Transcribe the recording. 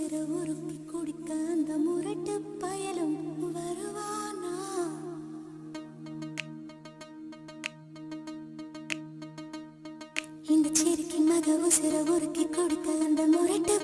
உசிர உருக்கி குடிக்க அந்த முரட்டு பயலும் வருவானா? இந்த சிரிக்கி மக உசிர உருக்கி குடிக்க அந்த முரட்டு